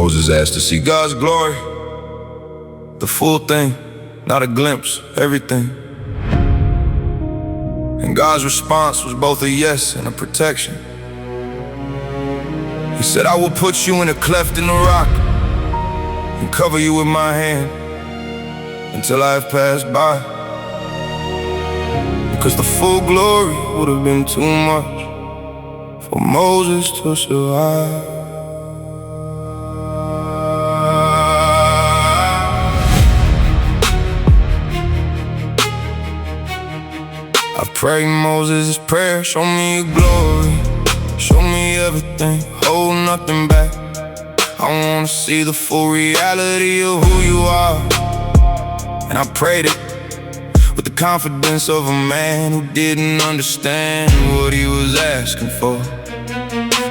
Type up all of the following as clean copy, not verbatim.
Moses asked to see God's glory, the full thing, not a glimpse, everything. And God's response was both a yes and a protection. He said, I will put you in a cleft in the rock and cover you with my hand until I have passed by. Because the full glory would have been too much for Moses to survive. I prayed Moses' prayer, show me your glory, show me everything, hold nothing back. I wanna see the full reality of who you are. And I prayed it with the confidence of a man who didn't understand what he was asking for.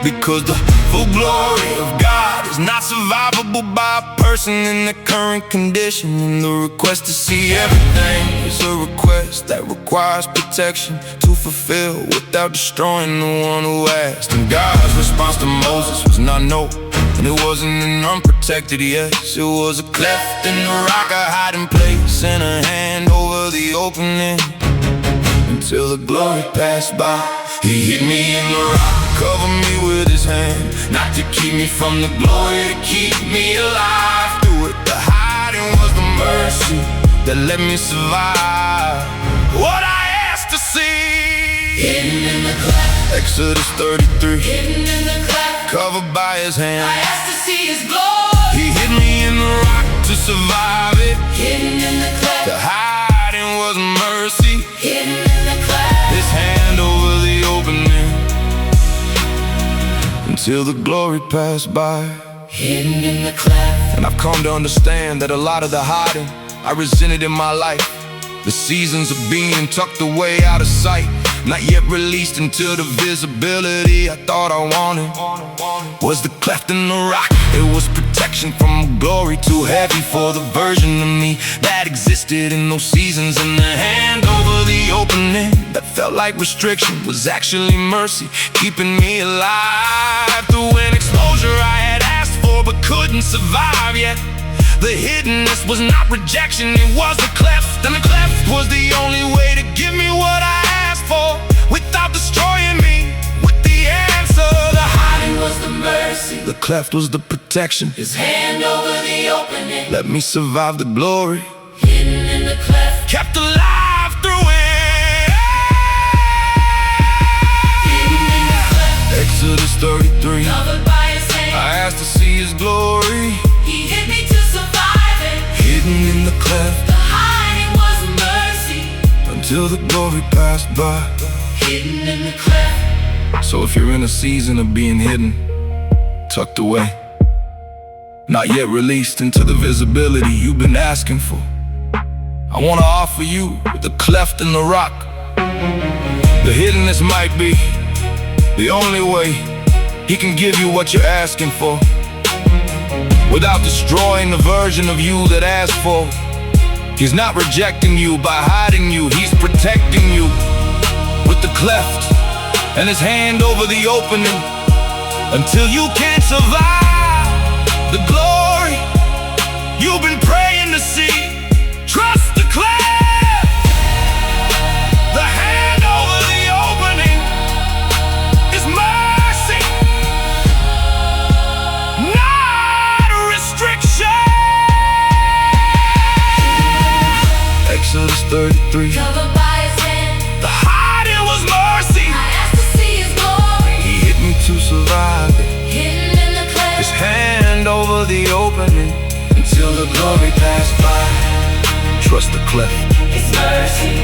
Because the full glory of God is not survivable by a person in their current condition. And the request to see everything is a request that requires protection to fulfill without destroying the one who asked. And God's response to Moses was not no, and it wasn't an unprotected yes. It was a cleft in the rock, a hiding place, and a hand over the opening until the glory passed by. He hid me in the rock, covered me with his hand, not to keep me from the glory, to keep me alive. Through it, the hiding was the mercy that let me survive what I asked to see. Hidden in the cleft, Exodus 33. Hidden in the cleft, covered by his hand, I asked to see his glory. He hid me in the rock to survive it. Hidden in the cleft, the hiding was mercy. Hidden in the cleft, his hand over the opening until the glory passed by. Hidden in the cleft. And I've come to understand that a lot of the hiding I resented in my life, the seasons of being tucked away out of sight, not yet released into the visibility I thought I wanted, was the cleft in the rock. It was protection from a glory too heavy for the version of me that existed in those seasons. And the hand over the opening that felt like restriction was actually mercy, keeping me alive through an exposure I had asked for but couldn't survive yet. The hiddenness was not rejection, it was the cleft. And the cleft was the only way to give me what I asked for without destroying me with the answer. The hiding was the mercy, the cleft was the protection, his hand over the opening let me survive the glory. Hidden in the cleft, kept alive through it. Hidden in the cleft, Exodus 33. Covered by his hand, I asked to see his glory. He hid me to survive it. Hidden in the cleft, the hiding was mercy until the glory passed by. Hidden in the cleft. So if you're in a season of being hidden, tucked away, not yet released into the visibility you've been asking for, I want to offer you the cleft in the rock. The hiddenness might be the only way he can give you what you're asking for without destroying the version of you that asked for. He's not rejecting you by hiding you, he's protecting you with the cleft and his hand over the opening until you can't survive the glory you've been praying to see. Trust the cleft, the hand over the opening is mercy, not a restriction. Exodus 33. Covered by his hand, the hiding was mercy. I asked to see his glory. He hid me to survive it. Hidden in the cleft, his hand over the opening until the glory passed by. Trust the cleft, his mercy.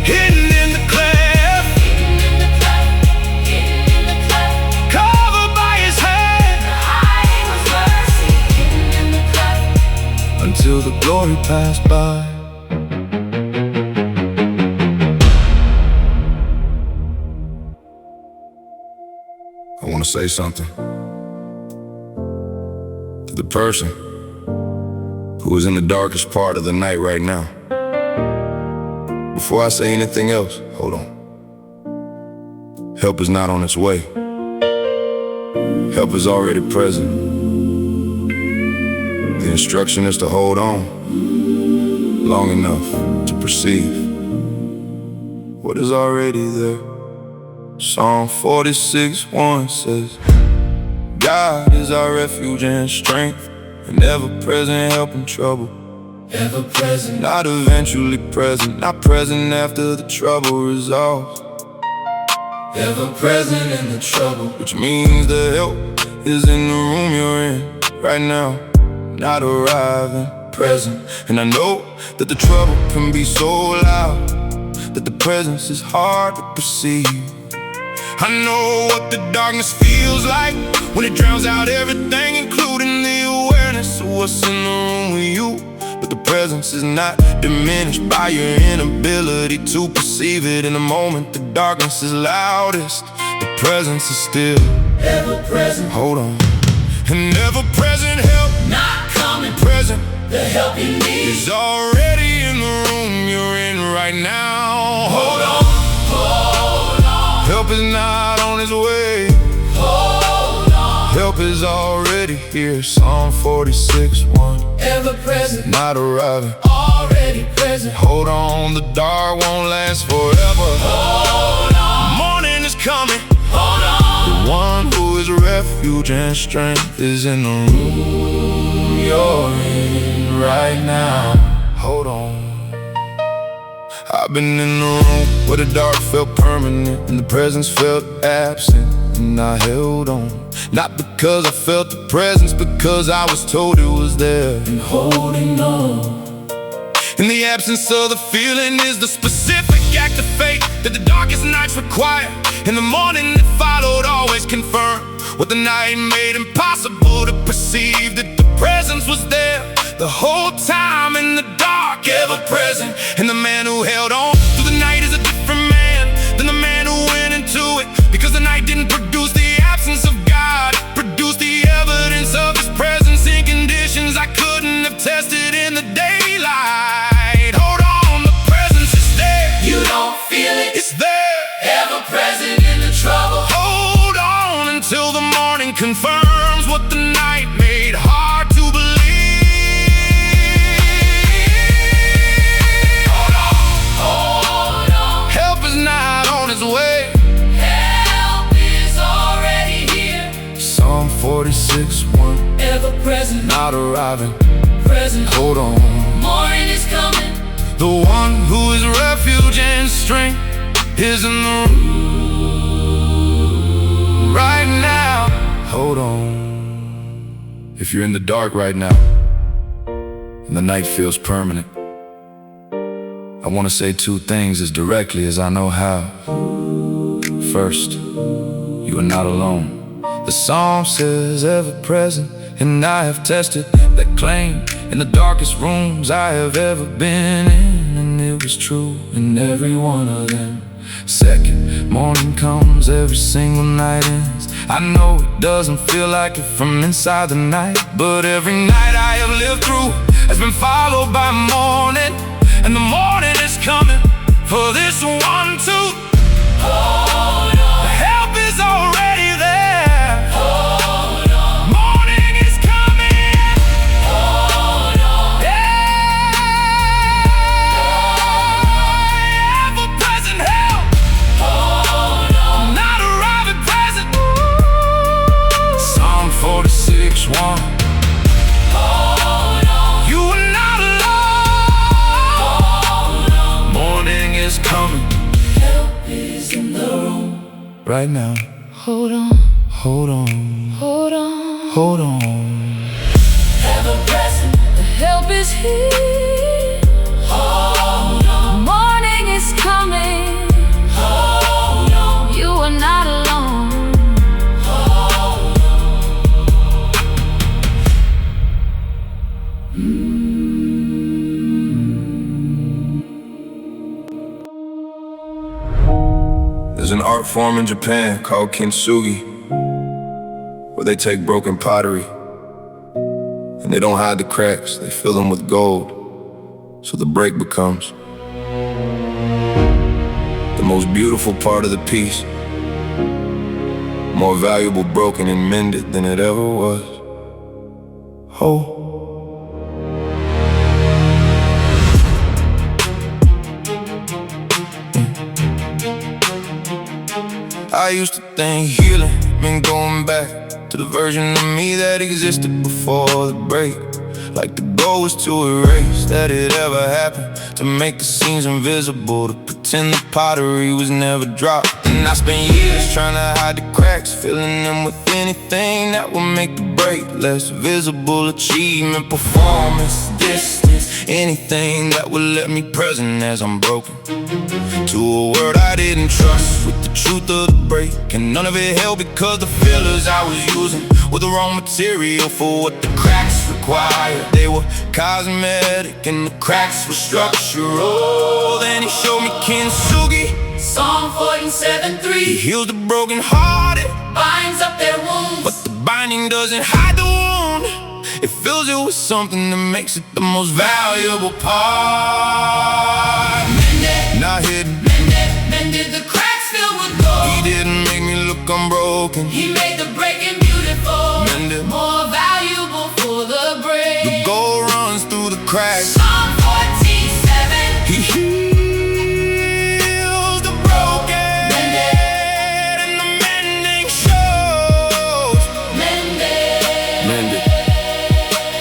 Hidden in the cleft, hidden in the cleft, hidden in the cleft. Covered by his hand, the hiding was mercy. Hidden in the cleft until the glory passed by. I want to say something to the person who is in the darkest part of the night right now. Before I say anything else, hold on. Help is not on its way. Help is already present. The instruction is to hold on long enough to perceive what is already there. Psalm 46:1 says, God is our refuge and strength, an ever-present help in trouble. Ever present, not eventually present, not present after the trouble resolves. Ever present in the trouble, which means the help is in the room you're in right now, not arriving, present. And I know that the trouble can be so loud that the presence is hard to perceive. I know what the darkness feels like when it drowns out everything, including the awareness of what's in the room with you. But the presence is not diminished by your inability to perceive it. In the moment the darkness is loudest, the presence is still ever present. Hold on. And ever present help not coming present. The help you need is already in the room you're in right now. Hold on, hold on. Help is not on its way. Hold on. Help is already here. Psalm 46:1. Ever present, not arriving, already present. Hold on, the dark won't last forever. Hold on, morning is coming. Hold on, the one who is refuge and strength is in the room you're in right now. Hold on. I've been in the room where the dark felt permanent and the presence felt absent, and I held on. Not because I felt the presence, because I was told it was there. And holding on. In the absence of the feeling is the specific act of faith that the darkest nights require. In the morning that followed always confirmed what the night made impossible to perceive, that the presence was there the whole time in the dark, ever present. And the man who held on through the night is a different man than the man who went into it, because the night didn't produce the absence of God, it produced the evidence of His presence in conditions I couldn't have tested in the daylight. Hold on, the presence is there. You don't feel it, it's there. Ever present in the trouble. Hold on until the morning confirms what the night made hard to believe. Hold on, hold on. Help is not on its way. Help is already here. Psalm 46:1. Ever present, not arriving, present. Hold on, morning is coming. The one who is refuge and strength is in the room right now. Hold on. If you're in the dark right now and the night feels permanent, I want to say two things as directly as I know how. First, you are not alone. The psalm says ever present, and I have tested that claim in the darkest rooms I have ever been in, and it was true in every one of them. Second, morning comes, every single night ends. I know it doesn't feel like it from inside the night, but every night I have lived through has been followed by morning, and the morning is coming for this one too. Hold on. The help is already there. Hold on. Morning is coming. Hold on. Yeah. Ever-present help. Hold on. Not arriving present. Psalm 46:1. Hold on. You are not alone. Hold on. Morning is coming. Help is in the room right now. Hold on, hold on, hold on, hold on. Ever present, the help is here. Hold on, morning is coming. Hold on, you are not alone. Hold on. There's an art form in Japan called kintsugi, where they take broken pottery and they don't hide the cracks, they fill them with gold, so the break becomes the most beautiful part of the piece. More valuable broken and mended than it ever was whole. I used to think healing meant going back to the version of me that existed before the break. Like the goal was to erase that it ever happened, to make the seams invisible, to pretend the pottery was never dropped. And I spent years trying to hide the cracks, filling them with anything that would make the break less visible. Achievement, performance, distance, anything that would let me present as I'm broken to a world I didn't trust with the truth of the break. And none of it held because the fillers I was using were the wrong material for what the cracks required. They were cosmetic and the cracks were structural. Then he showed me Kintsugi, Psalm 47:3. He heals the broken hearted, Binds up their wounds, but the binding doesn't hide the wound. It fills it with something that makes it the most valuable part. Mended, not hidden, mended the cracks filled with gold. He didn't make me look unbroken. He made the breaking beautiful, Mended, more valuable for the break. The gold runs through the cracks. Psalm 14:7. He heals the broken, Mended, and the mending shows. Mended.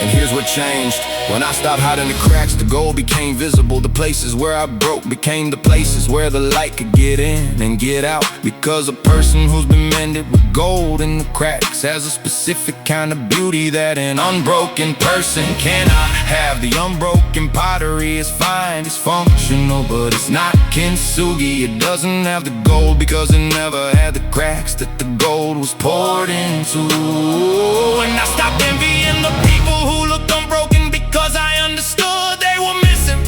And here's what changed. When I stopped hiding the cracks, the gold became visible. The places where I broke became the places where the light could get in and get out. Because a person who's been mended with gold in the cracks has a specific kind of beauty that an unbroken person cannot have. The unbroken pottery is fine, it's functional, but it's not kintsugi. It doesn't have the gold because it never had the cracks that the gold was poured into. And I stopped envying the people who looked unbroken, because I understood they were missing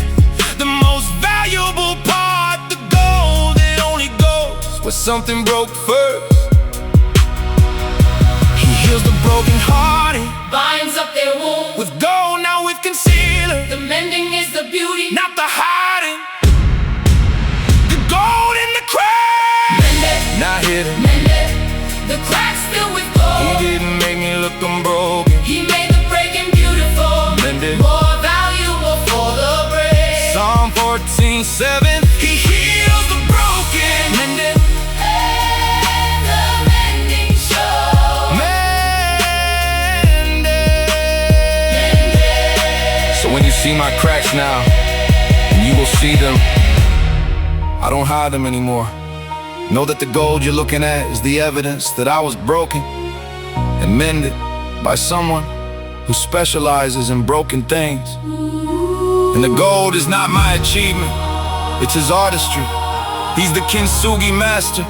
the most valuable part, the gold. It only goes where something broke first. He heals the broken hearted, Binds up their wounds with gold, now with concealer. The mending is the beauty, Not the hiding. The gold in the cracks, Mended, not hidden. mended, the cracks filled with He gold. didn't make me look unbroken. He made the breaking beautiful, Mended, more valuable for the break. Psalm 14:7. He heals the broken, mended, And the mending show. So when you see my cracks now, and you will see them, I don't hide them anymore. Know that the gold you're looking at is the evidence that I was broken and mended by someone who specializes in broken things. And the gold is not my achievement, it's his artistry. He's the kintsugi master,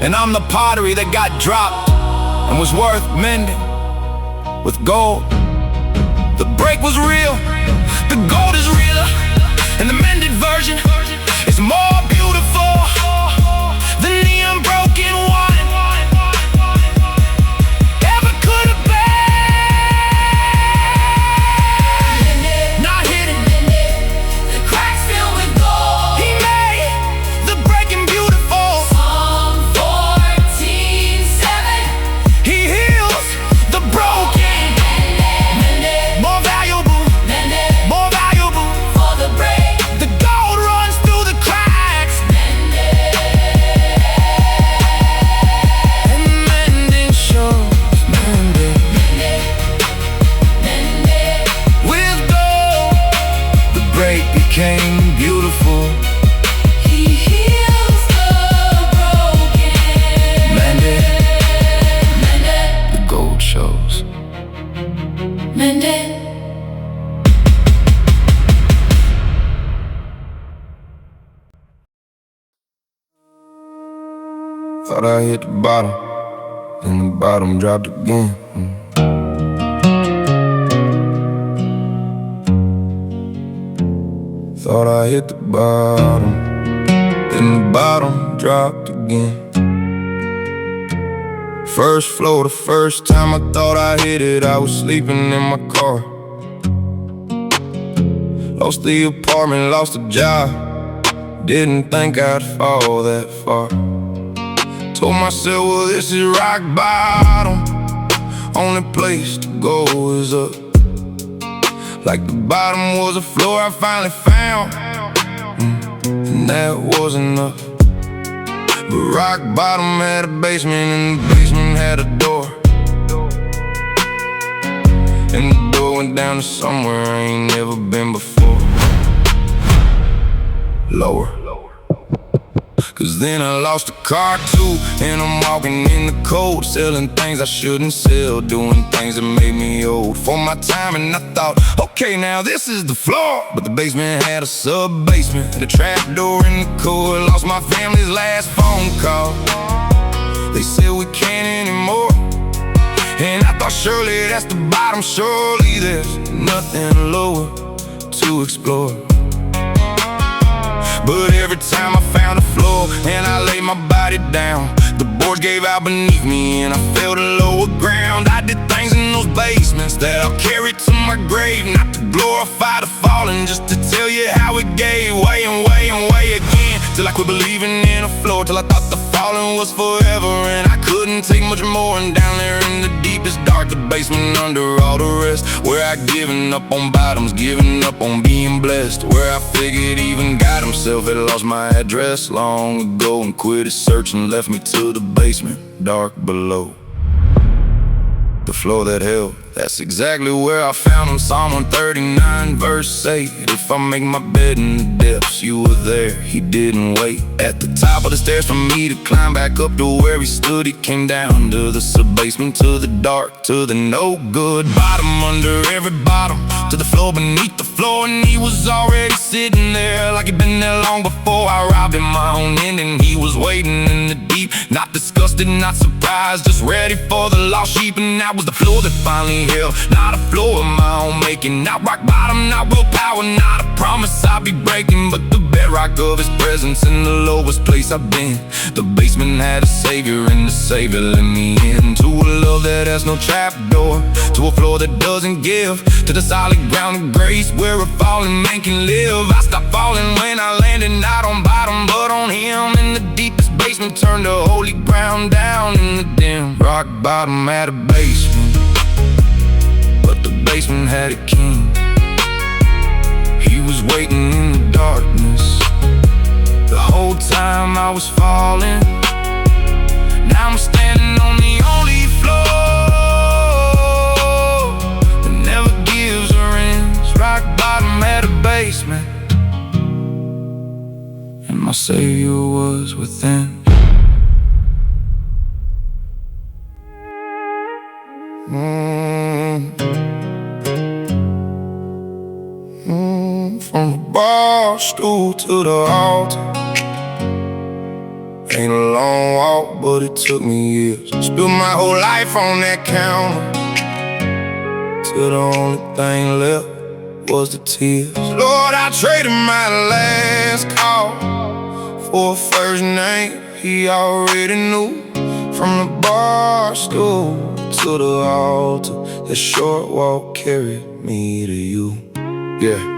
and I'm the pottery that got dropped and was worth mending with gold. The break was real, the gold is realer, and the mended version is more beautiful than the unbroken one ever could have been. Not hidden, The cracks filled with gold. He made the breaking beautiful. Psalm 14:7. He heals the broken. Mended, More valuable, mended, more valuable. for the break. The gold runs through the cracks, Mended, and mending shows. Mended mended, with gold, the break became beautiful. He heals the broken. Mended, Mended, the gold shows. mended. Thought I hit the bottom, and the bottom dropped again. Thought I hit the bottom, then the bottom dropped again. First floor, the first time I thought I hit it, I was sleeping in my car. Lost the apartment, lost the job, didn't think I'd fall that far. Told myself, well, this is rock bottom. Only place to go is up. Like the bottom was a floor I finally found, and that was enough. But rock bottom had a basement, and the basement had a door. And the door went down to somewhere I ain't never been before. Lower. Cause then I lost a car too, and I'm walking in the cold, selling things I shouldn't sell, doing things that made me old for my time. And I thought, okay, now this is the floor. But the basement had a sub-basement, the trap door in the core. Lost my family's last phone call. They said we can't anymore. And I thought surely that's the bottom, surely there's nothing lower to explore. But every time I found a floor and I laid my body down, the boards gave out beneath me and I fell to lower ground. I did things in those basements that I'll carry to my grave, not to glorify the fallen, just to tell you how it gave way and way and way again, till I quit believing in a floor, till I thought the falling was forever. And I couldn't take much more, and down there in the deepest dark, the basement under all the rest, where I given up on bottoms, given up on being blessed, where I figured even God himself had lost my address long ago and quit his search and left me to the basement, dark below. The floor that held, that's exactly where I found him. Psalm 139 verse 8. If I make my bed in the depths, you were there, he didn't wait at the top of the stairs for me to climb back up to where he stood. He came down to the sub-basement, to the dark, to the no good bottom, under every bottom, to the floor beneath the floor. And he was already sitting there like he'd been there long before. I robbed him my own end, and he was waiting in the deep, not disgusted, not surprised, just ready for the lost sheep. And that was the floor that finally held, not a floor of my own making, not rock bottom, not willpower, not a promise I'll be breaking, but the bedrock of his presence in the lowest place I've been. The basement had a savior, and the savior let me in, to a love that has no trapdoor, to a floor that doesn't give, to the solid ground of grace where a fallen man can live. I stopped falling when I landed not on bottom, but on him in the deepest basement, turned to holy ground down in the dim. Rock bottom had a basement, but the basement had a king. He was waiting in the darkness the whole time I was falling. Now I'm standing on the only floor that never gives or ends. Rock bottom had a basement, and my savior was within. From the bar stool to the altar, ain't a long walk, but it took me years. Spilled my whole life on that counter, till the only thing left was the tears. Lord, I traded my last call for a first name he already knew. From the bar stool to the altar, that short walk carried me to you. Yeah.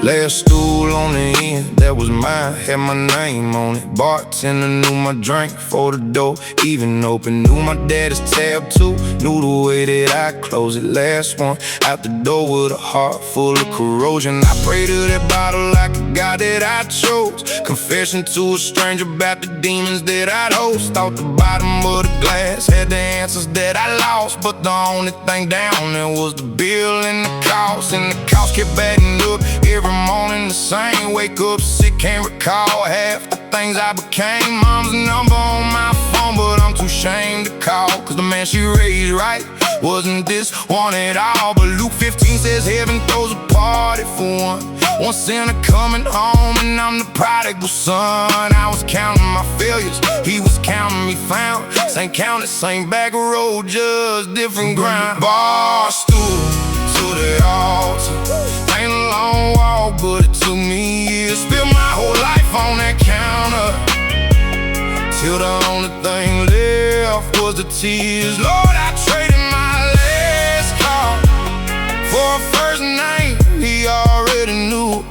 Lay a stool on the end, that was mine, had my name on it. Bartender knew my drink for the door, even open. Knew my daddy's tab too, knew the way that I close it. Last one out the door with a heart full of corrosion. I prayed to that bottle like a God that I chose, confession to a stranger about the demons that I'd host. Thought the bottom of the glass had the answers that I lost, but the only thing down there was the bill and the cost. And the cost kept adding up every morning the same. Wake up sick, can't recall half the things I became. Mom's number on my phone, but I'm too ashamed to call, cause the man she raised right wasn't this one at all. But Luke 15 says heaven throws a party for one sinner coming home, and I'm the prodigal son. I was counting my failures, he was counting me found. Same counted, same back road, just different ground. Bar stool to the altar, ain't a long walk, but it took me years. Spilled my whole life on that counter, till the only thing left was the tears. Lord, I traded my last call for a first name he already knew.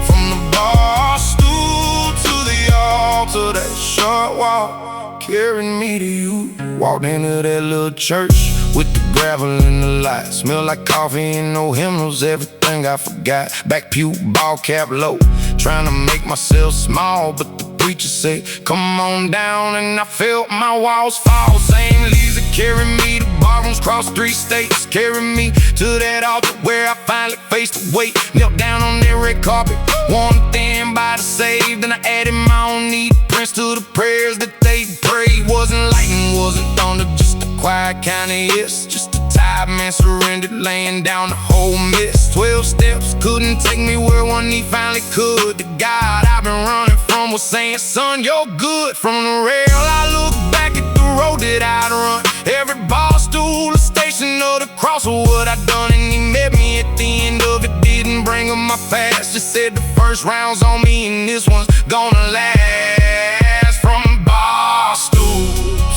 From the bar stool to the altar, that short walk carried me to you. Walked into that little church with the gravel and the light. Smell like coffee and no hymnals, everything I forgot. Back pew, ball cap low, trying to make myself small, but the preacher said, come on down, and I felt my walls fall. Same Lisa carry me to barrooms, cross 3 states. Carry me to that altar where I finally faced the weight. Knelt down on that red carpet, one thin by the saved. Then I added my own need prints to the prayers that they prayed. Wasn't lightning, wasn't thunder, just a quiet kind of yes. Just a tired man surrendered, laying down the whole mess. 12 steps couldn't take me where one knee finally could. The God I've been running from was saying, son, you're good. From the rail I look back at the road that I'd run. Every bar stool, a station of the cross of what I'd done. And he met me at the end of it, didn't bring up my past. Just said the first round's on me and this one's gonna last. From bar stool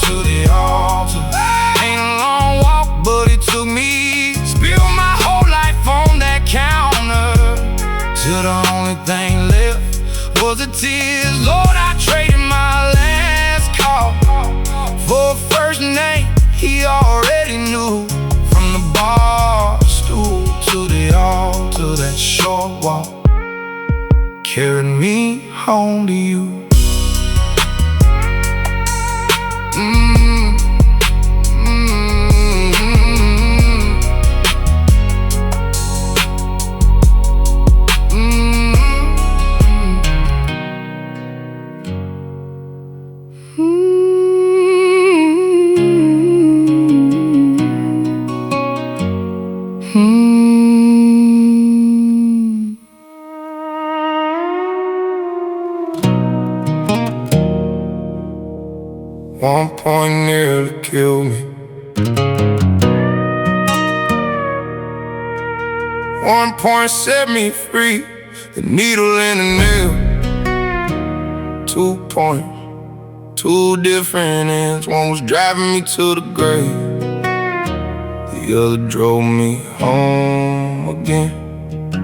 to the altar, ain't a long walk, but it took me. Spilled my whole life on that counter, till the only thing left was the tears. Lord, I traded my last call for a first name he already knew. From the bar stool to the altar, that short walk carried me home to you. One point nearly killed me. One point set me free. The needle and the nail. 2 points, 2 different ends. One was driving me to the grave, the other drove me home again.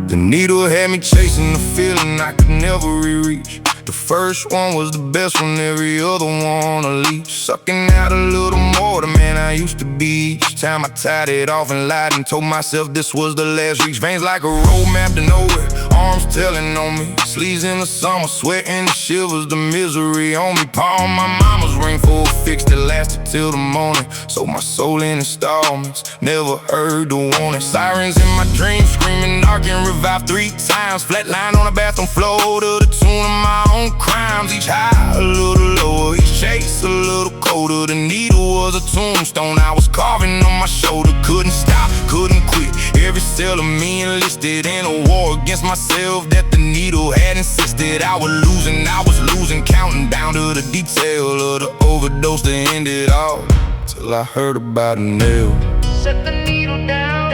The needle had me chasing the feeling I could never reach. The first one was the best one, every other one a leech. Sucking out a little more the man I used to be. Each time I tied it off and lied and told myself this was the last reach. Veins like a road map to nowhere, arms telling on me. Sleeves in the summer, sweating the shivers, the misery on me. Pawn my mama's ring for a fix that lasted till the morning. Sold my soul in installments, never heard the warning. Sirens in my dreams, screaming, dark and revived 3 times. Flatline on the bathroom floor to the tune of my own crimes. Each high, a little lower, each chase a little colder. The needle was a tombstone I was carving on my shoulder. Couldn't stop, couldn't quit. Every cell of me enlisted in a war against myself that the needle had insisted I was losing, counting down to the detail of the overdose to end it all. Till I heard about a nail. Set the needle down.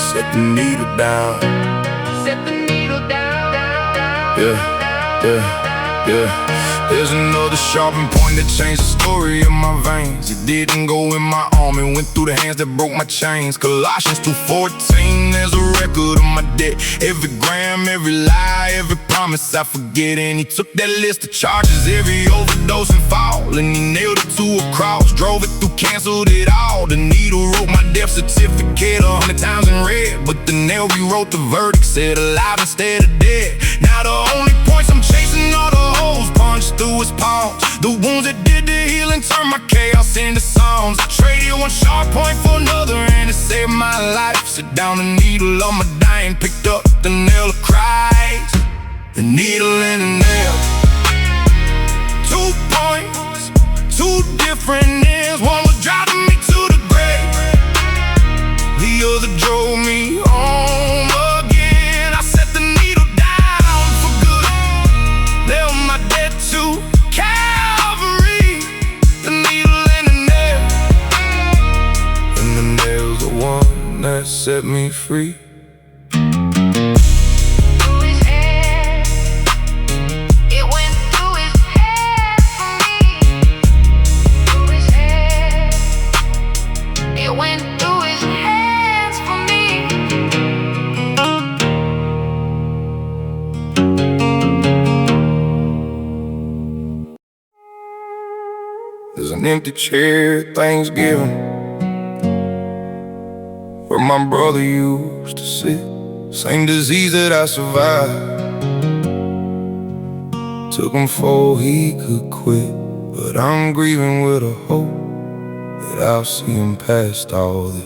Set the needle down. Set the needle down. Yeah. There's another sharpened point that changed the story of my veins. It didn't go in my arm, it went through the hands that broke my chains. Colossians 2:14, there's a record of my debt. Every gram, every lie, every promise I forget. And he took that list of charges, every overdose and fall, and he nailed it to a cross. Drove it through, canceled it all. The needle wrote my death certificate 100 times in red, but the nail rewrote the verdict, said alive instead of dead. Now the only points I'm chasing are the holes punched through his palms. The wounds that did the healing turned my chaos into songs. I traded one sharp point for another and it saved my life. Set down the needle on my dying, picked up the nail of Christ. The needle and the nail. 2 points, 2 different ends. One was driving me to the grave, the other drove me home again. I set the needle down for good, nailed my debt to Calvary. The needle and the nail, and the nail's the one that set me free. There's an empty chair at Thanksgiving where my brother used to sit. Same disease that I survived. Took him before he could quit, but I'm grieving with a hope that I'll see him past all this.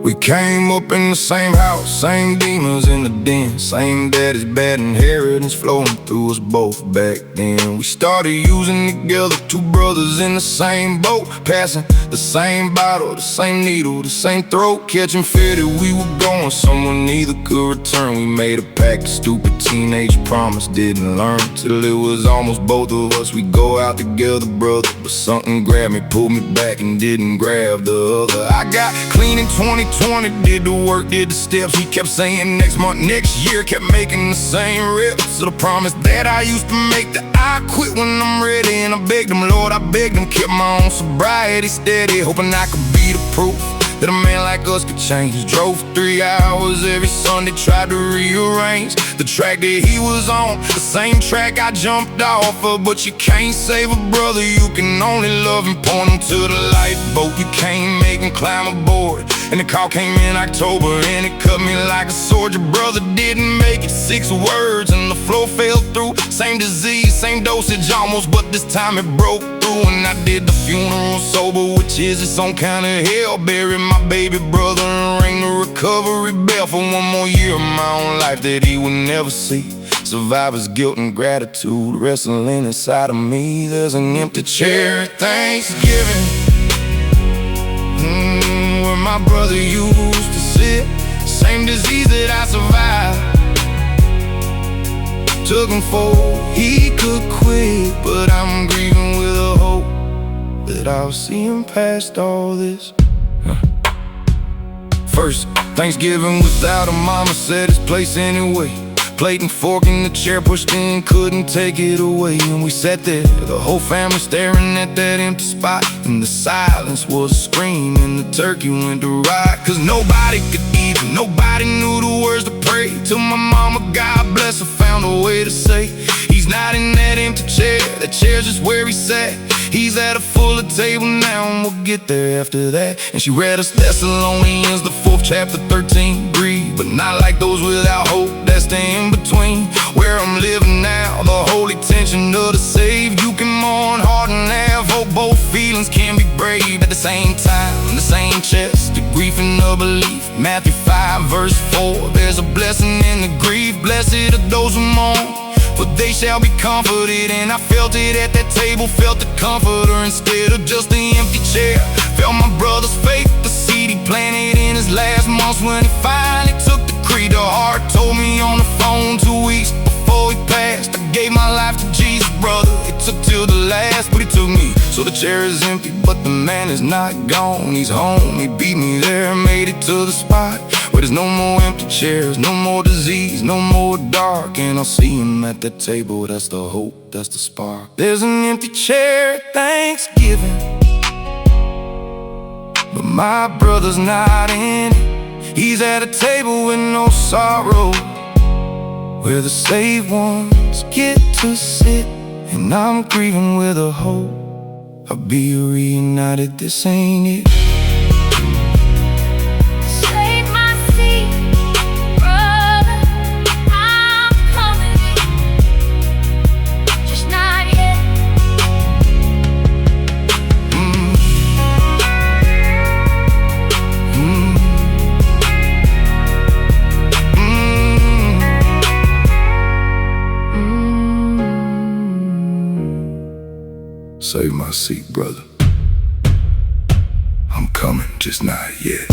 We came up in the same house, same demons in the den, same daddy's bad inheritance flowing through us both back then. We started using together, two brothers in the same boat, passing the same bottle, the same needle, the same throat, catching fear that we were going somewhere neither could return. We made a pact, a stupid teenage promise, didn't learn till it was almost both of us. We go out together, brother, but something grabbed me, pulled me back and didn't grab the other. I got clean in 2020, did the work, did the steps. He kept saying next month, next year, kept making the same reps to the promise that I used to make, that I quit when I'm ready. And I begged him, Lord, I begged him, kept my own sobriety steady, hoping I could be the proof that a man like us could change. Drove for 3 hours every Sunday, tried to rearrange the track that he was on, the same track I jumped off of. But you can't save a brother, you can only love him, point him to the lifeboat. You can't make him climb aboard, and the call came in October, and it cut me like a sword. Your brother didn't make it, 6 words, and the flow fell through. Same disease, same dosage almost, but this time it broke through. And I did the funeral sober, which is its own kind of hell. Buried my baby brother and rang the recovery bell for one more year of my own life that he would never see. Survivor's guilt and gratitude wrestling inside of me. There's an empty chair at Thanksgiving, where my brother used to sit. Same disease that I survived. Took him before he could quit, but I'm grieving with a hope that I'll see him past all this. First Thanksgiving without a mama, set his place anyway. Plate and fork in the chair, pushed in, couldn't take it away. And we sat there, the whole family staring at that empty spot. And the silence was a scream, and the turkey went to riot. Cause nobody could eat, nobody knew the words to pray. Till my mama, God bless her, found a way to say, he's not in that empty chair, that chair's just where he sat. He's at a fuller table now, and we'll get there after that. And she read us Thessalonians, the 4th chapter, 13. Grieve, but not like those without hope, that's the in-between. Where I'm living now, the holy tension of the saved. You can mourn hard and have hope, both feelings can be brave at the same time. The same chest, the grief and the belief. Matthew 5 verse 4, there's a blessing in the grief. Blessed are those who mourn, for they shall be comforted. And I felt it at that table, felt the comforter instead of just the empty chair. Felt my brother's faith, the seed he planted in his last months. When he finally took the creed, the heart told me on the phone 2 weeks before he passed, I gave my life to Jesus, brother. It took till the last, but he took me. So the chair is empty, but the man is not gone. He's home, he beat me there, made it to the spot where there's no more empty chairs, no more disease, no more dark. And I'll see him at that table, that's the hope, that's the spark. There's an empty chair at Thanksgiving, but my brother's not in it. He's at a table with no sorrow, where the saved ones get to sit. And I'm grieving with a hope I'll be reunited, this ain't it. Save my seat, brother, I'm coming in, just not yet. Save my seat, brother. I'm coming, just not yet.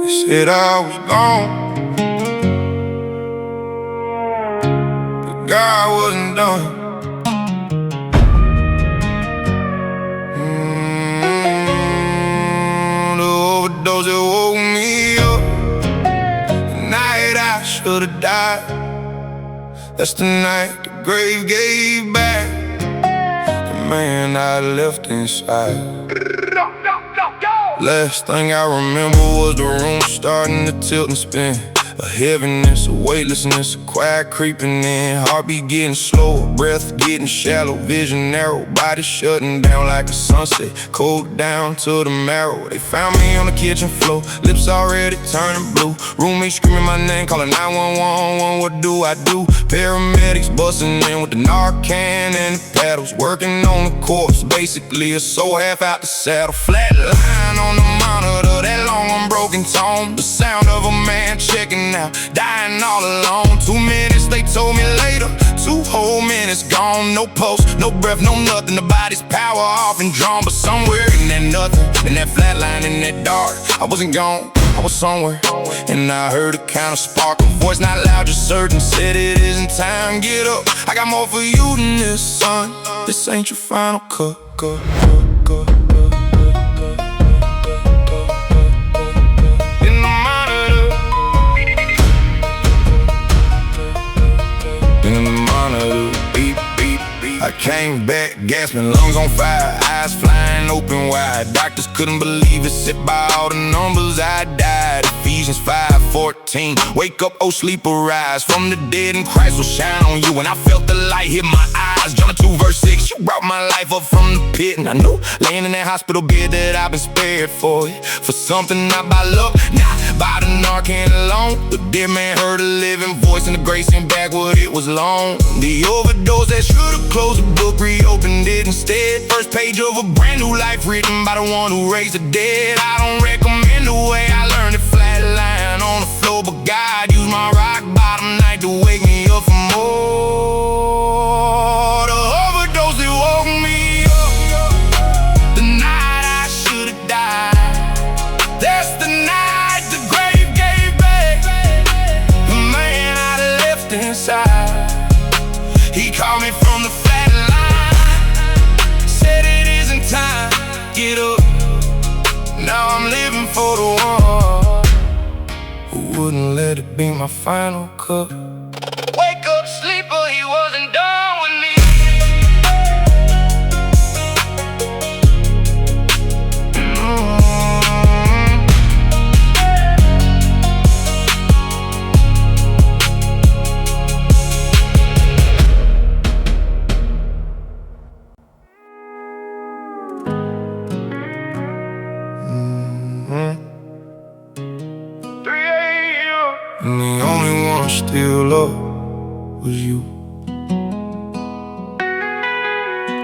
They said I was gone, God wasn't done. overdose that woke me up. The night I should've died. That's the night the grave gave back the man I left inside. Last thing I remember was the room starting to tilt and spin. A heaviness, a weightlessness, a quiet creeping in. Heartbeat getting slower, breath getting shallow, vision narrow, body shutting down like a sunset, cold down to the marrow. They found me on the kitchen floor, lips already turning blue. Roommate screaming my name, calling 911, what do I do? Paramedics busting in with the Narcan and the paddles, working on the corpse, basically a soul half out the saddle. Flat line on the monitor, that long unbroken tone, the sound of a man checking out, dying all alone. 2 minutes, they told me later, 2 whole minutes gone. No pulse, no breath, no nothing. The body's power off and drawn, but somewhere in that nothing, in that flat line, in that dark, I wasn't gone, I was somewhere. And I heard a kind of spark, a voice not loud, just certain, said it isn't time, get up, I got more for you than this, son. This ain't your final cut. I came back, gasping, lungs on fire, eyes flying open wide. Doctors couldn't believe it, sit by all the numbers I died. Ephesians 5:14, wake up, oh sleeper, rise from the dead and Christ will shine on you. And I felt the light hit my eyes, John 2 verse 6, you brought my life up from the pit. And I knew, laying in that hospital bed, that I've been spared for it, for something not by luck, not by the Narcan alone. The dead man heard a living voice, and the grace came back what it was long. The overdose that should've closed the book, reopened it instead. First page of a brand new life written by the one who raised the dead. I don't recommend the way I learned it, flat line on the floor, but God used my rock bottom night to wake me up for more. The overdose that woke me up, the night I should've died. That's the night the grave gave back the man I left inside. He called me from the flat line, said it isn't time, get up, now I'm living for the one who wouldn't let it be my final cut. Wake up, sleeper, he wasn't done with me. And the only one still up was you.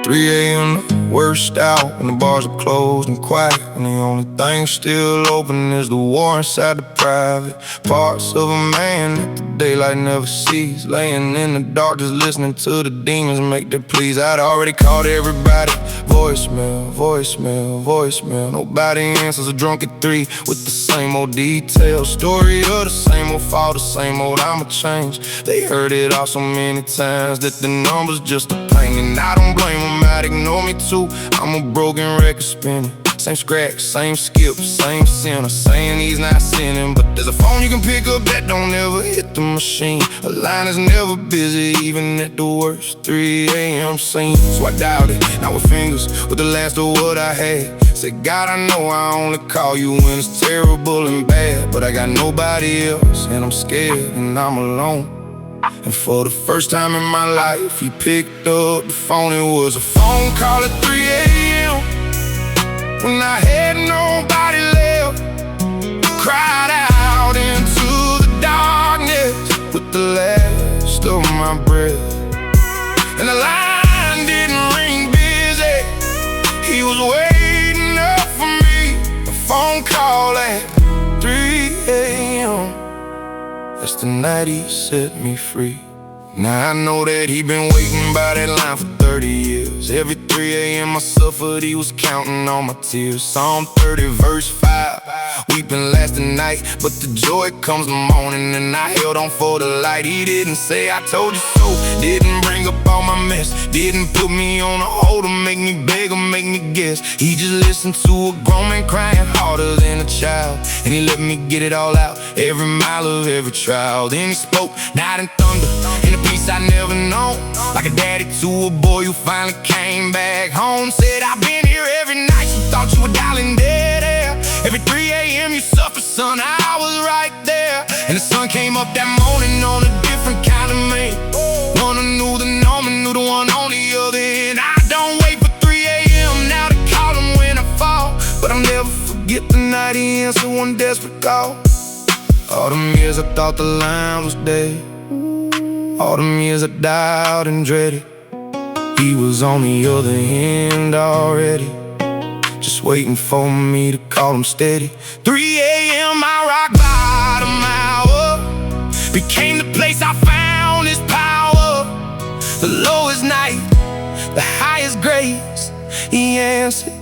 3 a.m. the worst out, when the bars are closed and quiet, and the only thing still open is the war inside the private parts of a man that the daylight never sees, laying in the dark just listening to the demons make their pleas. I'd already called everybody, voicemail, voicemail, voicemail. Nobody answers, a drunk at 3 with the same old details. Story of the same old fall, the same old I'ma change. They heard it all so many times that the number's just a pain. And I don't blame them, I'd ignore me too. I'm a broken record spinning, same scratch, same skip, same sinner, saying he's not sinning. But there's a phone you can pick up that don't ever hit the machine. A line is never busy, even at the worst 3 a.m. scene. So I dialed it, now with fingers, with the last of what I had. Said, God, I know I only call you when it's terrible and bad, but I got nobody else, and I'm scared, and I'm alone. And for the first time in my life, he picked up the phone. It was a phone call at 3 a.m. when I had nobody left. Cried out into the darkness with the last of my breath. And the line didn't ring busy, he was waiting up for me. A phone call at 3 a.m. That's the night he set me free. Now I know that he been waiting by that line for 30 years. Everything 3 a.m. I suffered, he was counting all my tears. Psalm 30 verse 5, weeping last the night, but the joy comes the morning. And I held on for the light. He didn't say I told you so, didn't bring up all my mess, didn't put me on a hold or make me beg or make me guess. He just listened to a grown man crying harder than a child, and he let me get it all out, every mile of every trial. Then he spoke night and thunder, in a peace I never known, like a daddy to a boy who finally came back home. Said, I've been here every night, you thought you were dialing dead air. Every 3 a.m. you suffer, son, I was right there. And the sun came up that morning on a different kind of man, one who knew the norm and knew the one on the other end. I don't wait for 3 a.m. now to call him when I fall, but I'll never forget the night he answered one desperate call. All them years I thought the line was dead, all them years I doubted and dreaded, he was on the other end already, just waiting for me to call him steady. 3 a.m. my rock bottom hour became the place I found his power. The lowest night, the highest grace, he answered,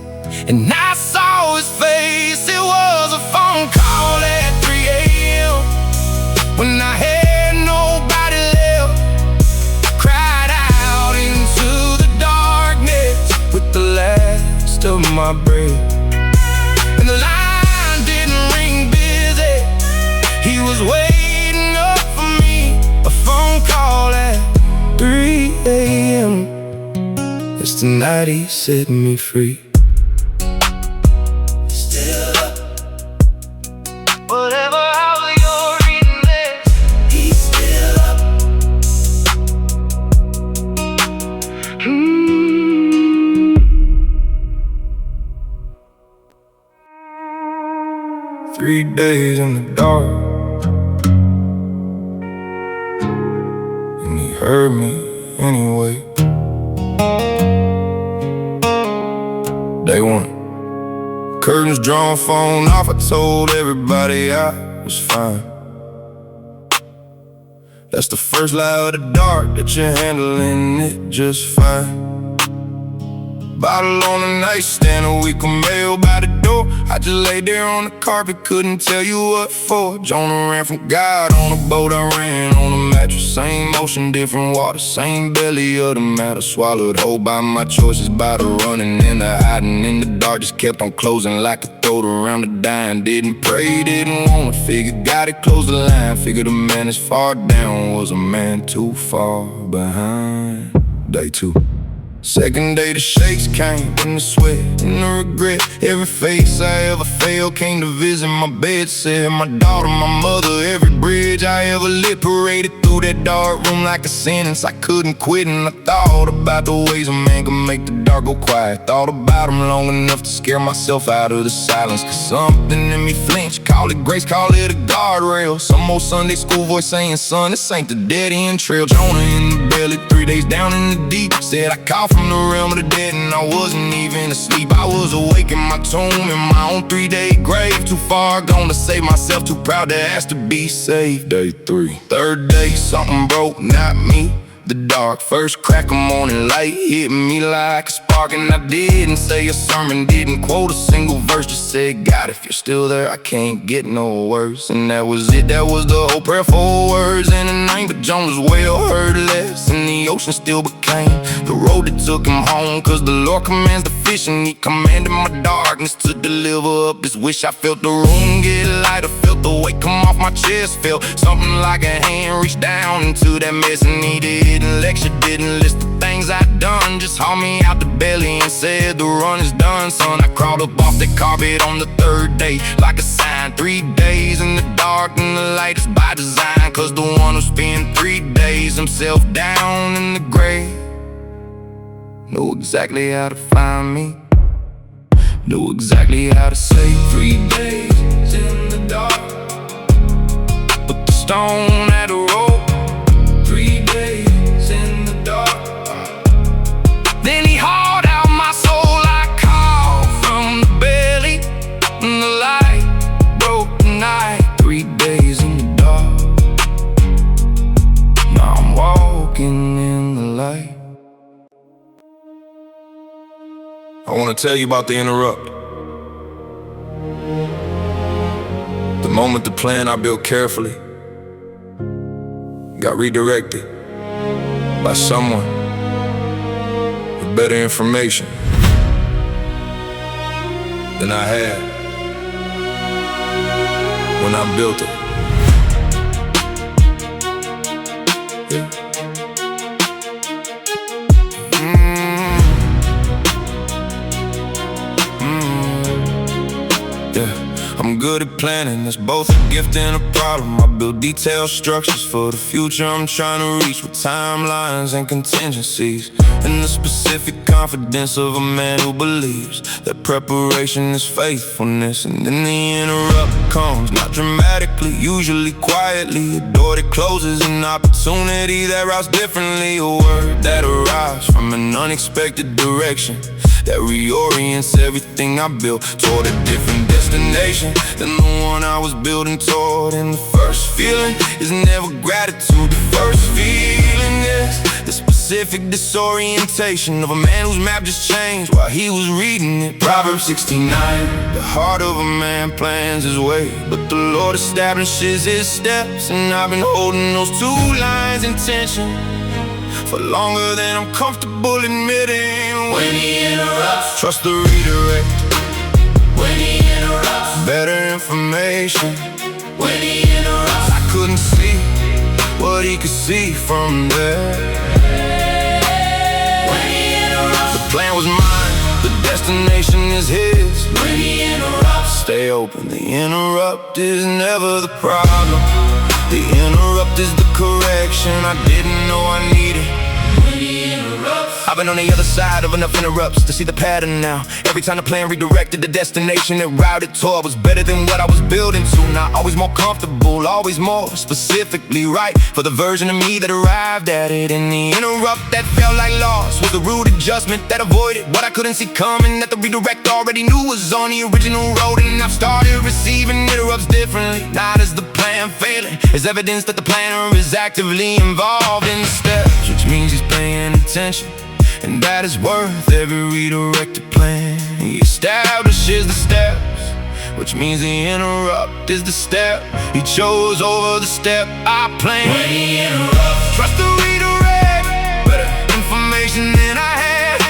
and I saw his face. It was a phone call at 3 a.m. when I had nobody left. Cried out into the darkness with the last of my breath, and the line didn't ring busy. He was waiting up for me, a phone call at 3 a.m. It's the night he set me free. Still up, whatever hour you're reading this, he's still up. 3 days in the dark, and he heard me anyway. Day 1, curtains drawn, phone off, I told everybody I was fine. That's the first lie of the dark, that you're handling it just fine. Bottle on the nightstand, a week of mail by the door. I just laid there on the carpet, couldn't tell you what for. Jonah ran from God on a boat, I ran on a mattress. Same ocean, different water, same belly of the matter. Swallowed whole by my choices, by the running and the hiding in the dark. Just kept on closing like a throat around the dying. Didn't pray, didn't wanna figure, got it, closed the line. Figured a man as far down was a man too far behind. Day 2, second day the shakes came, and the sweat and the regret. Every face I ever failed came to visit my bed. Said my daughter, my mother, every bridge I ever lit paraded through that dark room like a sentence I couldn't quit. And I thought about the ways a man can make the dark go quiet. Thought about them long enough to scare myself out of the silence. Cause something in me flinched, call it grace, call it a guardrail. Some old Sunday school voice saying, son, this ain't the dead end trail. Jonah in the belly, 3 days down in the deep. Said I called from the realm of the dead, and I wasn't even asleep. I was awake in my tomb, in my own 3-day grave. Too far gone to save myself, too proud to ask to be saved. Day 3, third day, something broke, not me. The dark, first crack of morning light hit me like a spark. And I didn't say a sermon, didn't quote a single verse, just said, God, if you're still there, I can't get no worse. And that was it, that was the whole prayer, 4 words in the name. But Jonah's well heard less, and the ocean still became the road that took him home. Cause the Lord commands the fish, and he commanded my darkness to deliver up his wish. I felt the room get lighter, felt the weight come off my chest. Felt something like a hand reach down into that mess, and he didn't lecture, didn't list the things I'd done. Just hauled me out the belly and said the run is done, son. I crawled up off that carpet on the 3rd day like a sign. 3 days in the dark and the light is by design. Cause the one who spent 3 days himself down in the grave knew exactly how to find me, knew exactly how to say 3 days in the dark. Put the stone at the rope, 3 days in the dark. Then he hauled out my soul like call from the belly, and the light broke the night. 3 days in the dark. Now I'm walking in the light. I want to tell you about the interrupt. The moment the plan I built carefully got redirected by someone with better information than I had when I built it. Yeah. Yeah, I'm good at planning, it's both a gift and a problem. I build detailed structures for the future I'm trying to reach, with timelines and contingencies, and the specific confidence of a man who believes that preparation is faithfulness. And then the interrupt comes, not dramatically, usually quietly. A door that closes, an opportunity that routes differently, a word that arrives from an unexpected direction that reorients everything I built toward a different destination than the one I was building toward. And the first feeling is never gratitude. The first feeling is the specific disorientation of a man whose map just changed while he was reading it. Proverbs 69, the heart of a man plans his way, but the Lord establishes his steps. And I've been holding those two lines in tension for longer than I'm comfortable admitting. When he interrupts, trust the redirect. When he interrupts, better information. When he interrupts, I couldn't see what he could see from there. When he interrupts, the plan was mine, the destination is his. When he interrupts, stay open. The interrupt is never the problem. The interrupt is the correction I didn't know I needed. When he interrupts, I've been on the other side of enough interrupts to see the pattern now. Every time the plan redirected, the destination it routed toward was better than what I was building to. Not always more comfortable, always more specifically right for the version of me that arrived at it. And the interrupt that felt like loss was the rude adjustment that avoided what I couldn't see coming, that the redirect already knew was on the original road. And I've started receiving interrupts differently, not as the plan failing, as evidence that the planner is actively involved in the steps, which means he's paying attention, and that is worth every redirected plan. He establishes the steps, which means the interrupt is the step he chose over the step I planned. When he interrupts, trust the redirect, better information than I had.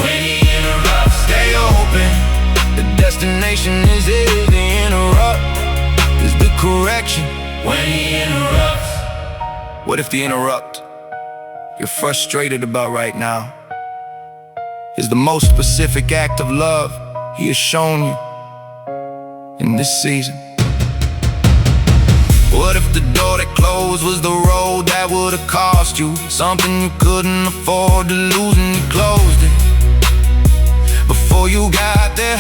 When he interrupts, stay open. The destination is it. The interrupt is the correction. When he interrupts, what if the interrupt you're frustrated about right now is the most specific act of love he has shown you in this season? What if the door that closed was the road that would have cost you something you couldn't afford to lose, and you closed it before you got there?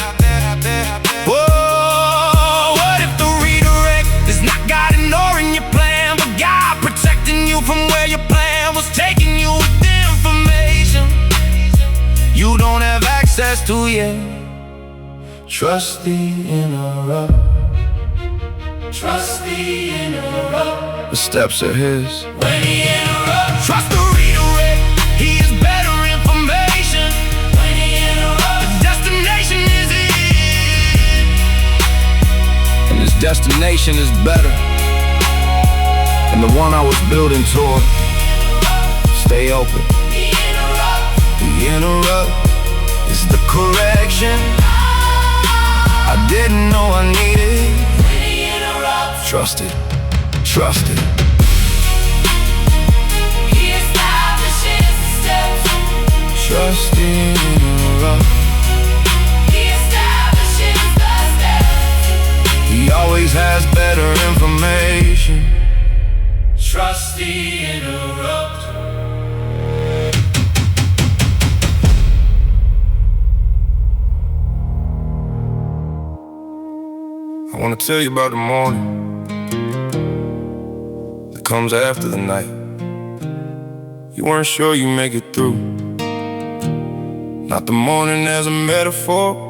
Whoa, what if the redirect is not God ignoring your plan, but God protecting you from where your plan was taking you with information you don't have access to yet? Trust the interrupt. Trust the interrupt. The steps are his. When he interrupts, trust the redirect. He is better information. When he interrupts, the destination is it, and his destination is better than the one I was building toward. Stay open. The interrupt is the correction I didn't know I needed. When he interrupts, trust it, trust it. He establishes the steps. Trust the interrupt. He establishes the steps. He always has better information. Trust the interrupt. I want to tell you about the morning that comes after the night. You weren't sure you make it through. Not the morning as a metaphor,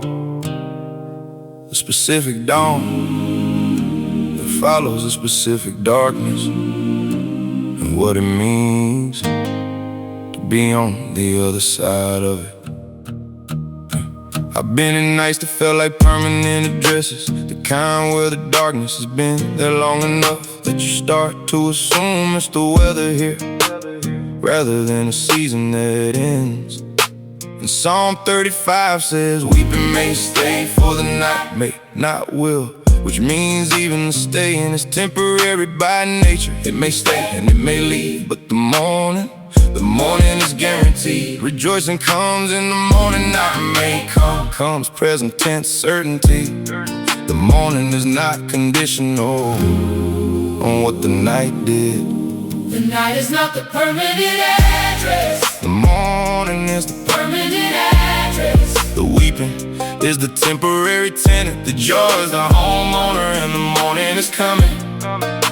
the specific dawn that follows a specific darkness, and what it means to be on the other side of it. I've been in nights that felt like permanent addresses, the kind where the darkness has been there long enough that you start to assume it's the weather here rather than a season that ends. And Psalm 35 says, weeping may stay for the night, may not will, which means even the staying is temporary by nature. It may stay and it may leave, but the morning is guaranteed. Rejoicing comes in the morning, not may come. Comes present tense certainty. The morning is not conditional on what the night did. The night is not the permanent address. The morning is the Permanent address. The weeping is the temporary tenant. The joy is the homeowner, and the morning is coming.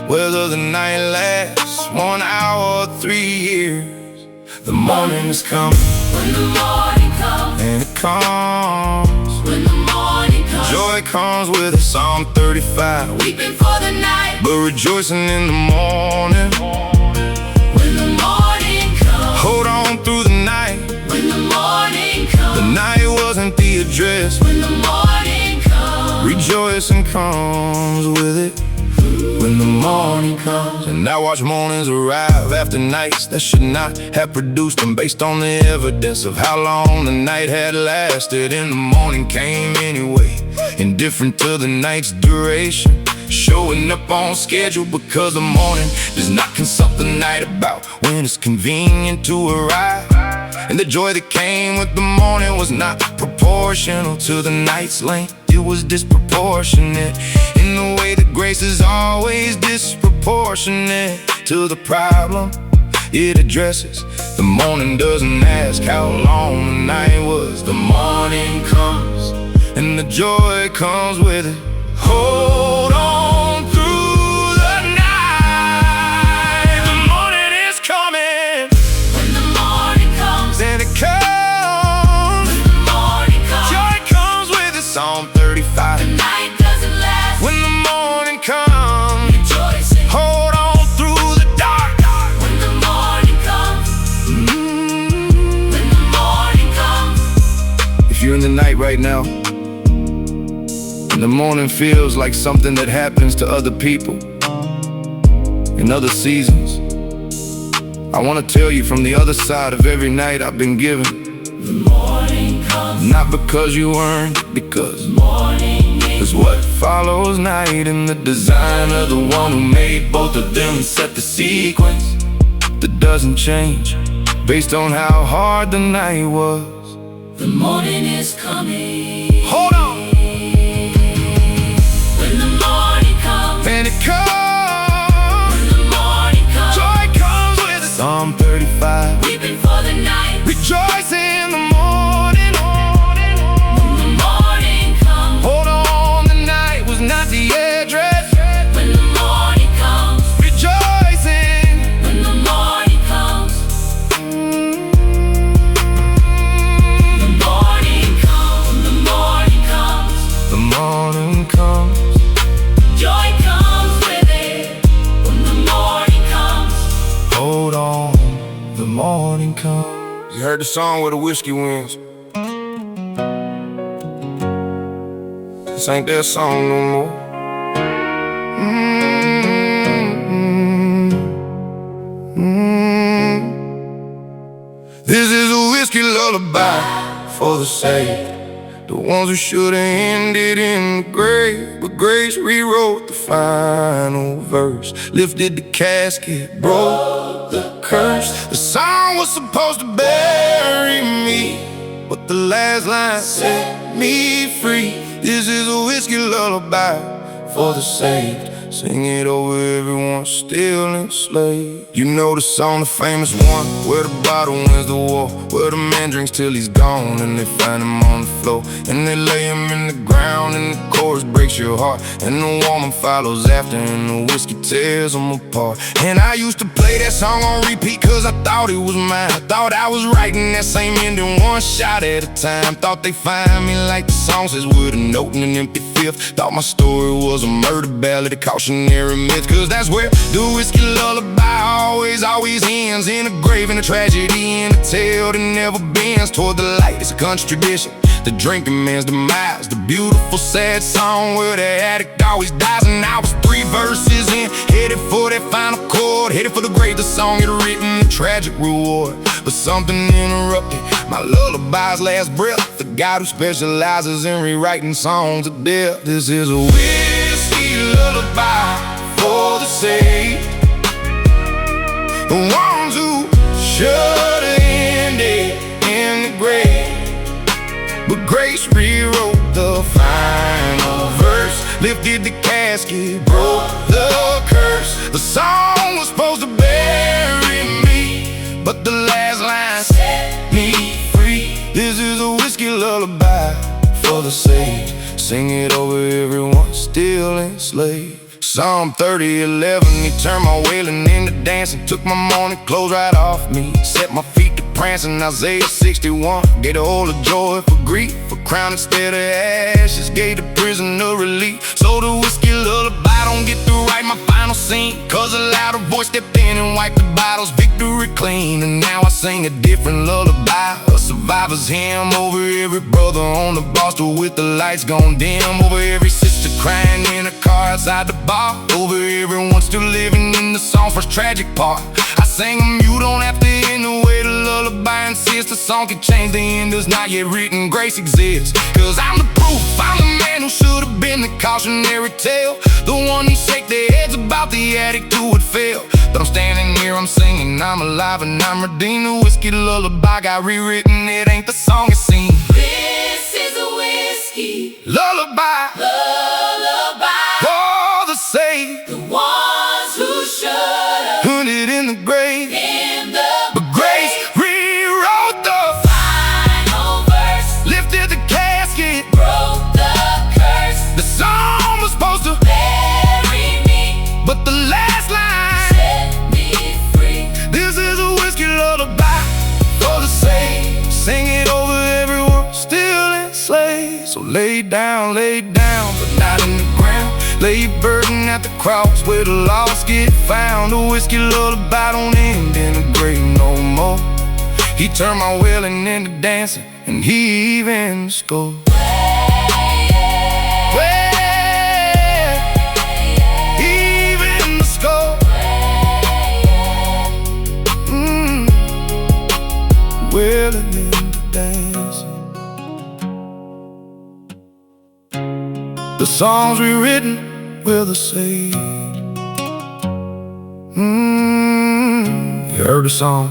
Whether the night lasts 1 hour or 3 years, the morning is coming. When the morning comes, And it comes. when the morning comes, Joy comes with it, Psalm 35. weeping for the night. But rejoicing in the morning. When the morning comes, Hold on through the night. when the morning The comes, night wasn't the address. when the morning comes, Rejoicing comes with it when the morning comes. And I watch mornings arrive after nights that should not have produced them, based on the evidence of how long the night had lasted. And the morning came anyway, indifferent to the night's duration, showing up on schedule because the morning does not consult the night about when it's convenient to arrive. And the joy that came with the morning was not proportional to the night's length. It was disproportionate in the way that grace is always disproportionate to the problem it addresses. The morning doesn't ask how long the night was. The morning comes, and the joy comes with it. Hold on through the night. The morning is coming. when the morning comes, Then it comes. when the morning comes, Joy comes with it, Psalm 35. the night doesn't last. When the morning comes, Rejoicing hold on through the dark. when the morning comes, when the morning comes. If you're in the night right now, and the morning feels like something that happens to other people in other seasons, I want to tell you from the other side of every night I've been given. The morning comes, Not because you earned it, because morning is it's what follows night in the design of the one who made both of them, set the sequence that doesn't change based on how hard the night was. the morning is coming. Hold on. When the morning comes, And it comes. when the morning comes, Joy comes with it, Psalm 35. weeping for the night. Rejoice in the morning. When the morning comes, Hold on, the night was not the address. when the morning comes, Rejoicing. when the morning comes, the morning comes, the morning comes, The morning comes. joy comes with it. When the morning comes, Hold on, the morning comes. You heard the song where the whiskey wins. This ain't their song no more. This is a whiskey lullaby for the saved, the ones who should've ended in the grave, but grace rewrote the final verse, lifted the casket, broke the curse. The song was supposed to bury me, but the last line set me free. This is a whiskey lullaby for the saved. Sing it over everyone still enslaved. You know the song, the famous one, where the bottle wins the war, where the man drinks till he's gone and they find him on the floor, and they lay him in the ground and the chorus breaks your heart, and the woman follows after and the whiskey tears them apart. And I used to play that song on repeat cause I thought it was mine. I thought I was writing that same ending one shot at a time. Thought they find me like the song says with a note and an empty fifth. Thought my story was a murder ballad, a cautionary myth, cause that's where the whiskey lullaby always ends, in a grave, in a tragedy, in a tale that never bends toward the light. It's a country tradition The drinking man's demise, the beautiful sad song where the addict always dies. And I was 3 verses in, headed for that final chord, headed for the grave. The song had written a tragic reward, but something interrupted my lullaby's last breath. The God who specializes in rewriting songs of death. This is a whiskey lullaby for the saved, the ones who should have ended in the grave. But grace rewrote the final verse, lifted the casket, broke the curse. The song was supposed to bury me, but the last line set me free. This is a whiskey lullaby for the saved. Sing it over everyone still enslaved. Psalm 30:11, he turned my wailing into dancing. Took my morning clothes right off me, set my feet to prancing. Isaiah 61, gave the whole of joy for grief, a crown instead of ashes, gave the prisoner relief. So the whiskey lullaby don't get to write my final scene, cause a louder voice stepped in and wiped the bottle's victory clean. And now I sing a different lullaby, a survivor's hymn, over every brother on the bar stool with the lights gone dim, over every sister crying in a car outside the bar, over everyone still living in the song's first tragic part. I sang them, you don't have to end the way the lullaby insists. The song can change, the end is not yet written, grace exists. Cause I'm the proof, I'm the man who should have been the cautionary tale, the one who shake their heads about the addict who would fail. But I'm standing here, I'm singing, I'm alive and I'm redeemed. The whiskey lullaby got rewritten, it ain't the song it seems. This is a whiskey Lullaby, lullaby for the saved, the ones who should have put it in the grave. in the But grace rewrote the final verse, lifted the casket, broke the curse. the song was supposed to Bury me, but the last line, set me free. this is a whiskey lullaby for the saved. Sing it over everyone still enslaved. So lay down, but not in the ground. Lay your burden at the cross where the lost get found. The whiskey lullaby don't end in the grave no more. He turned my wailing into dancing, and he even scored. Even the score. Wailing into dancing. The songs rewritten will the saved. You heard the song.